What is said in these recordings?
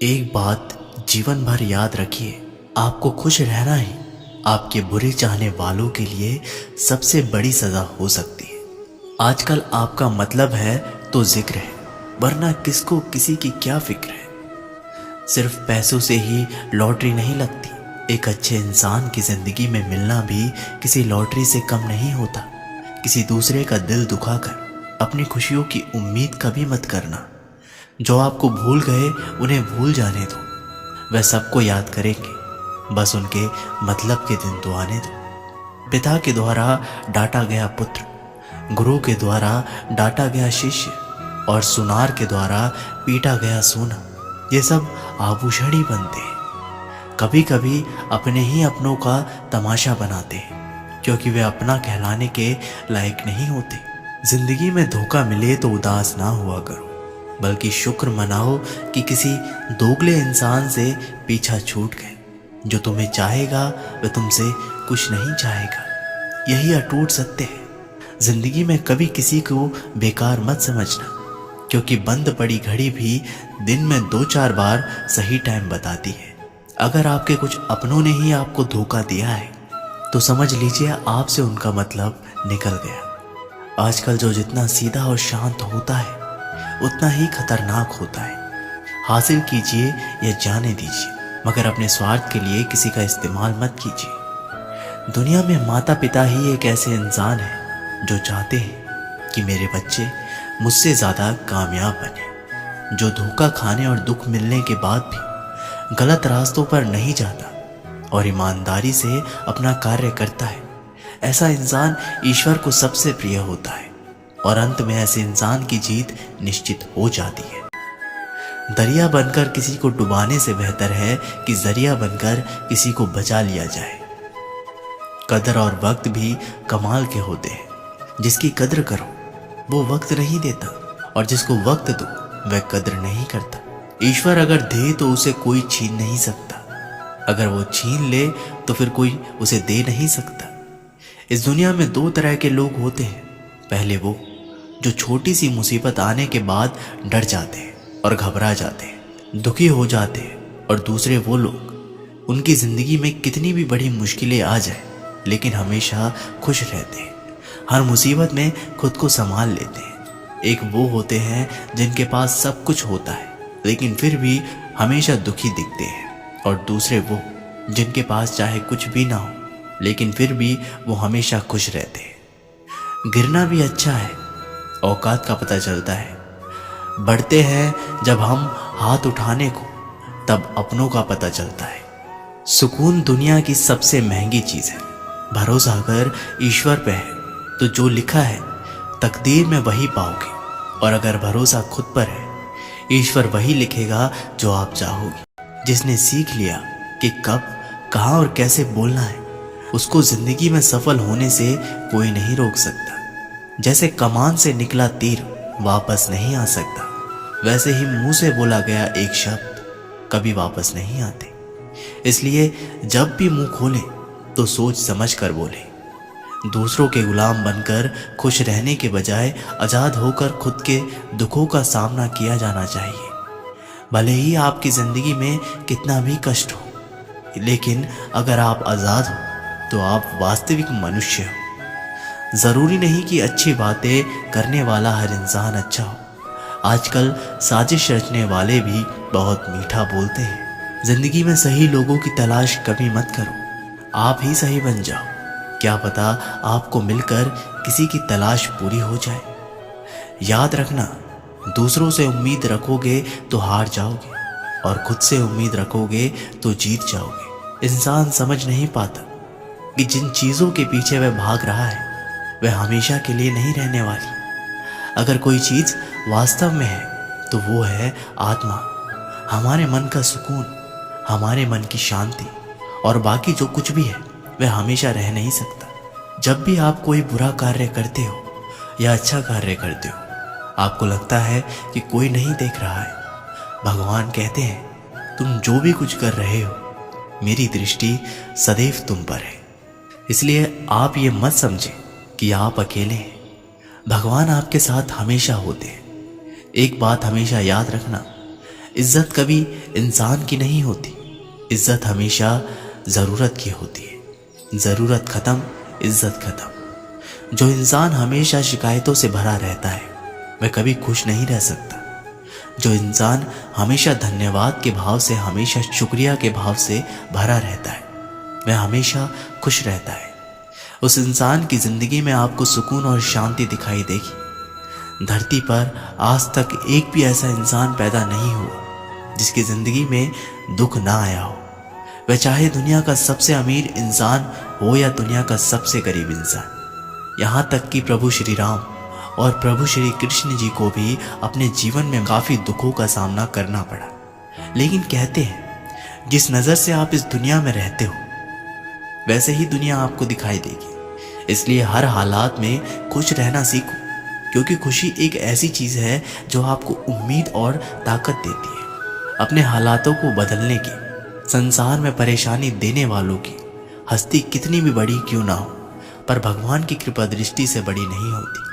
एक बात जीवन भर याद रखिए, आपको खुश रहना ही आपके बुरे चाहने वालों के लिए सबसे बड़ी सजा हो सकती है। आजकल आपका मतलब है तो जिक्र है, वरना किसको किसी की क्या फिक्र है। सिर्फ पैसों से ही लॉटरी नहीं लगती। एक अच्छे इंसान की जिंदगी में मिलना भी किसी लॉटरी से कम नहीं होता। किसी दूसरे का दिल दुखाकर अपनी खुशियों की उम्मीद कभी मत करना। जो आपको भूल गए उन्हें भूल जाने दो, वह सबको याद करेंगे, बस उनके मतलब के दिन तो आने दो। पिता के द्वारा डांटा गया पुत्र, गुरु के द्वारा डांटा गया शिष्य और सुनार के द्वारा पीटा गया सोना, ये सब आभूषण ही बनते हैं। कभी कभी अपने ही अपनों का तमाशा बनाते हैं, क्योंकि वे अपना कहलाने के लायक नहीं होते। जिंदगी में धोखा मिले तो उदास ना हुआ करो, बल्कि शुक्र मनाओ कि किसी दोगले इंसान से पीछा छूट गए। जो तुम्हें चाहेगा वह तुमसे कुछ नहीं चाहेगा, यही अटूट सत्य है। जिंदगी में कभी किसी को बेकार मत समझना, क्योंकि बंद पड़ी घड़ी भी दिन में 2-4 बार सही टाइम बताती है। अगर आपके कुछ अपनों ने ही आपको धोखा दिया है तो समझ लीजिए आपसे उनका मतलब निकल गया। आजकल जो जितना सीधा और शांत होता है उतना ही खतरनाक होता है। हासिल कीजिए या जाने दीजिए, मगर अपने स्वार्थ के लिए किसी का इस्तेमाल मत कीजिए। दुनिया में माता पिता ही एक ऐसे इंसान हैं जो चाहते हैं कि मेरे बच्चे मुझसे ज़्यादा कामयाब बने, जो धोखा खाने और दुख मिलने के बाद भी गलत रास्तों पर नहीं जाता और ईमानदारी से अपना कार्य करता है। ऐसा इंसान ईश्वर को सबसे प्रिय होता है और अंत में ऐसे इंसान की जीत निश्चित हो जाती है। दरिया बनकर किसी को डुबाने से बेहतर है कि जरिया बनकर किसी को बचा लिया जाए। कदर और वक्त भी कमाल के होते हैं। जिसकी कदर करो वो वक्त नहीं देता, और जिसको वक्त दो वह कदर नहीं करता। ईश्वर अगर दे तो उसे कोई छीन नहीं सकता, अगर वो छीन ले तो फिर कोई उसे दे नहीं सकता। इस दुनिया में 2 तरह के लोग होते हैं। पहले वो जो छोटी सी मुसीबत आने के बाद डर जाते हैं और घबरा जाते हैं, दुखी हो जाते हैं, और दूसरे वो लोग उनकी ज़िंदगी में कितनी भी बड़ी मुश्किलें आ जाए लेकिन हमेशा खुश रहते हैं, हर मुसीबत में खुद को संभाल लेते हैं। एक वो होते हैं जिनके पास सब कुछ होता है लेकिन फिर भी हमेशा दुखी दिखते हैं, और दूसरे वो जिनके पास चाहे कुछ भी ना हो लेकिन फिर भी वो हमेशा खुश रहते हैं। गिरना भी अच्छा है, औकात का पता चलता है। बढ़ते हैं जब हम हाथ उठाने को, तब अपनों का पता चलता है। सुकून दुनिया की सबसे महंगी चीज़ है। भरोसा अगर ईश्वर पे है तो जो लिखा है तकदीर में वही पाओगे, और अगर भरोसा खुद पर है ईश्वर वही लिखेगा जो आप चाहोगे। जिसने सीख लिया कि कब, कहाँ और कैसे बोलना है, उसको जिंदगी में सफल होने से कोई नहीं रोक सकता। जैसे कमान से निकला तीर वापस नहीं आ सकता, वैसे ही मुंह से बोला गया एक शब्द कभी वापस नहीं आते। इसलिए जब भी मुंह खोलें तो सोच समझ कर बोलें। दूसरों के गुलाम बनकर खुश रहने के बजाय आज़ाद होकर खुद के दुखों का सामना किया जाना चाहिए। भले ही आपकी ज़िंदगी में कितना भी कष्ट हो, लेकिन अगर आप आज़ाद हो तो आप वास्तविक मनुष्य हो। ज़रूरी नहीं कि अच्छी बातें करने वाला हर इंसान अच्छा हो। आजकल साजिश रचने वाले भी बहुत मीठा बोलते हैं। ज़िंदगी में सही लोगों की तलाश कभी मत करो, आप ही सही बन जाओ। क्या पता आपको मिलकर किसी की तलाश पूरी हो जाए। याद रखना, दूसरों से उम्मीद रखोगे तो हार जाओगे, और खुद से उम्मीद रखोगे तो जीत जाओगे। इंसान समझ नहीं पाता कि जिन चीज़ों के पीछे वह भाग रहा है वह हमेशा के लिए नहीं रहने वाली। अगर कोई चीज़ वास्तव में है तो वो है आत्मा, हमारे मन का सुकून, हमारे मन की शांति, और बाकी जो कुछ भी है वह हमेशा रह नहीं सकता। जब भी आप कोई बुरा कार्य करते हो या अच्छा कार्य करते हो, आपको लगता है कि कोई नहीं देख रहा है, भगवान कहते हैं तुम जो भी कुछ कर रहे हो मेरी दृष्टि सदैव तुम पर है। इसलिए आप ये मत समझें कि आप अकेले हैं, भगवान आपके साथ हमेशा होते हैं। एक बात हमेशा याद रखना, इज्जत कभी इंसान की नहीं होती, इज्जत हमेशा ज़रूरत की होती है। ज़रूरत ख़त्म, इज्जत ख़त्म। जो इंसान हमेशा शिकायतों से भरा रहता है वह कभी खुश नहीं रह सकता। जो इंसान हमेशा धन्यवाद के भाव से, हमेशा शुक्रिया के भाव से भरा रहता है वह हमेशा खुश रहता है। उस इंसान की ज़िंदगी में आपको सुकून और शांति दिखाई देगी। धरती पर आज तक एक भी ऐसा इंसान पैदा नहीं हुआ जिसकी ज़िंदगी में दुख ना आया हो। वह चाहे दुनिया का सबसे अमीर इंसान हो या दुनिया का सबसे गरीब इंसान। यहाँ तक कि प्रभु श्री राम और प्रभु श्री कृष्ण जी को भी अपने जीवन में काफ़ी दुखों का सामना करना पड़ा। लेकिन कहते हैं जिस नज़र से आप इस दुनिया में रहते हो वैसे ही दुनिया आपको दिखाई देगी। इसलिए हर हालात में खुश रहना सीखो, क्योंकि खुशी एक ऐसी चीज़ है जो आपको उम्मीद और ताकत देती है अपने हालातों को बदलने की। संसार में परेशानी देने वालों की हस्ती कितनी भी बड़ी क्यों ना हो, पर भगवान की कृपा दृष्टि से बड़ी नहीं होती।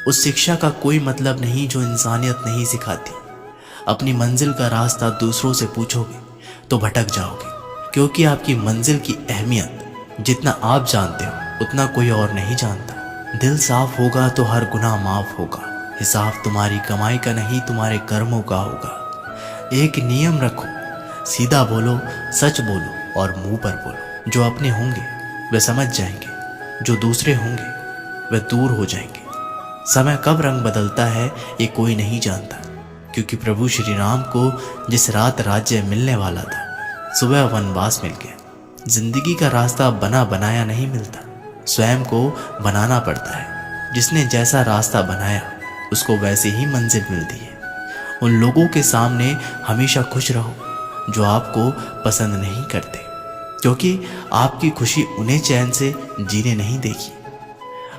उस शिक्षा का कोई मतलब नहीं जो इंसानियत नहीं सिखाती। अपनी मंजिल का रास्ता दूसरों से पूछोगे तो भटक जाओगे, क्योंकि आपकी मंजिल की अहमियत जितना आप जानते हो उतना कोई और नहीं जानता। दिल साफ होगा तो हर गुनाह माफ होगा। हिसाब तुम्हारी कमाई का नहीं, तुम्हारे कर्मों का होगा। एक नियम रखो, सीधा बोलो, सच बोलो और मुंह पर बोलो। जो अपने होंगे वे समझ जाएंगे, जो दूसरे होंगे वे दूर हो जाएंगे। समय कब रंग बदलता है ये कोई नहीं जानता, क्योंकि प्रभु श्री राम को जिस रात राज्य मिलने वाला था सुबह वनवास मिल गया। जिंदगी का रास्ता बना बनाया नहीं मिलता, स्वयं को बनाना पड़ता है। जिसने जैसा रास्ता बनाया उसको वैसे ही मंजिल मिलती है। उन लोगों के सामने हमेशा खुश रहो जो आपको पसंद नहीं करते, क्योंकि आपकी खुशी उन्हें चैन से जीने नहीं देगी।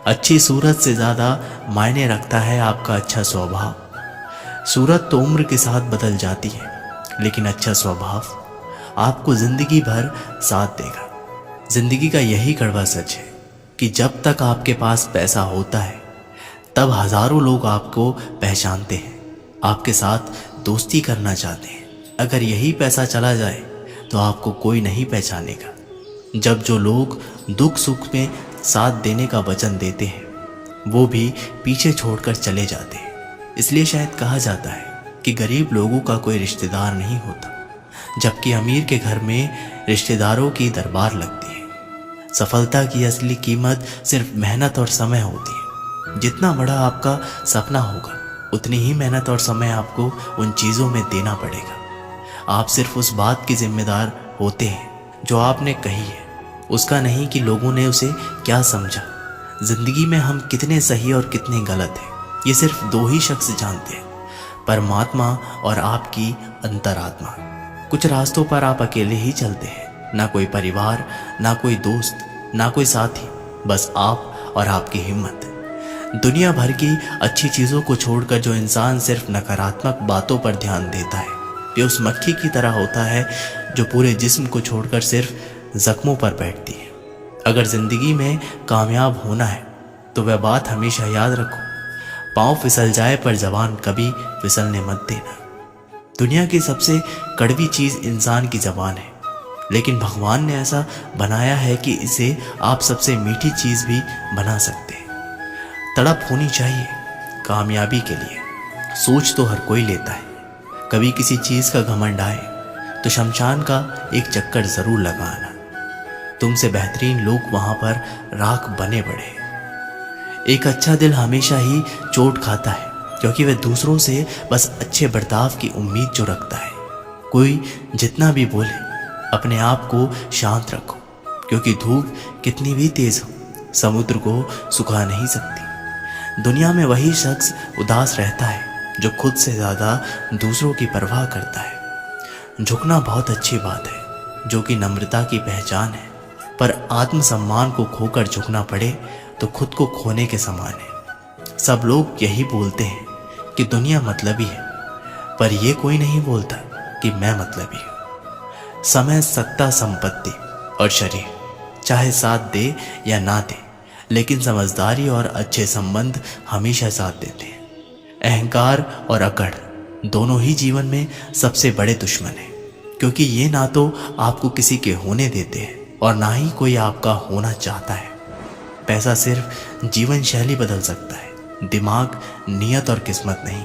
अच्छी सूरत से ज़्यादा मायने रखता है आपका अच्छा स्वभाव। सूरत तो उम्र के साथ बदल जाती है, लेकिन अच्छा स्वभाव आपको ज़िंदगी भर साथ देगा। ज़िंदगी का यही कड़वा सच है कि जब तक आपके पास पैसा होता है तब हज़ारों लोग आपको पहचानते हैं, आपके साथ दोस्ती करना चाहते हैं। अगर यही पैसा चला जाए तो आपको कोई नहीं पहचानेगा। जब जो लोग दुख सुख में साथ देने का वचन देते हैं वो भी पीछे छोड़कर चले जाते हैं। इसलिए शायद कहा जाता है कि गरीब लोगों का कोई रिश्तेदार नहीं होता, जबकि अमीर के घर में रिश्तेदारों की दरबार लगती है। सफलता की असली कीमत सिर्फ मेहनत और समय होती है। जितना बड़ा आपका सपना होगा उतनी ही मेहनत और समय आपको उन चीज़ों में देना पड़ेगा। आप सिर्फ उस बात के जिम्मेदार होते हैं जो आपने कही है, उसका नहीं कि लोगों ने उसे क्या समझा। जिंदगी में हम कितने सही और कितने गलत हैं ये सिर्फ दो ही शख्स जानते हैं, परमात्मा और आपकी अंतरात्मा। कुछ रास्तों पर आप अकेले ही चलते हैं, ना कोई परिवार, ना कोई दोस्त, ना कोई साथी, बस आप और आपकी हिम्मत। दुनिया भर की अच्छी चीज़ों को छोड़कर जो इंसान सिर्फ नकारात्मक बातों पर ध्यान देता है ये उस मक्खी की तरह होता है जो पूरे जिस्म को छोड़कर सिर्फ जख्मों पर बैठती है। अगर ज़िंदगी में कामयाब होना है तो वह बात हमेशा याद रखो, पाँव फिसल जाए पर जबान कभी फिसलने मत देना। दुनिया की सबसे कड़वी चीज़ इंसान की ज़बान है, लेकिन भगवान ने ऐसा बनाया है कि इसे आप सबसे मीठी चीज़ भी बना सकते हैं। तड़प होनी चाहिए कामयाबी के लिए। सोच तो हर कोई लेता है, कभी किसी चीज़ का घमंड आए तो शमशान का एक चक्कर ज़रूर लगाना। तुमसे बेहतरीन लोग वहाँ पर राख बने पड़े। एक अच्छा दिल हमेशा ही चोट खाता है, क्योंकि वह दूसरों से बस अच्छे बर्ताव की उम्मीद जो रखता है। कोई जितना भी बोले अपने आप को शांत रखो, क्योंकि धूप कितनी भी तेज़ हो समुद्र को सुखा नहीं सकती। दुनिया में वही शख्स उदास रहता है जो खुद से ज़्यादा दूसरों की परवाह करता है। झुकना बहुत अच्छी बात है, जो कि नम्रता की पहचान है, पर आत्मसम्मान को खोकर झुकना पड़े तो खुद को खोने के समान है। सब लोग यही बोलते हैं कि दुनिया मतलबी है, पर यह कोई नहीं बोलता कि मैं मतलबी हूँ। समय, सत्ता, संपत्ति और शरीर चाहे साथ दे या ना दे, लेकिन समझदारी और अच्छे संबंध हमेशा साथ देते हैं। अहंकार और अकड़ दोनों ही जीवन में सबसे बड़े दुश्मन हैं, क्योंकि ये ना तो आपको किसी के होने देते हैं और ना ही कोई आपका होना चाहता है। पैसा सिर्फ जीवन शैली बदल सकता है, दिमाग, नियत और किस्मत नहीं।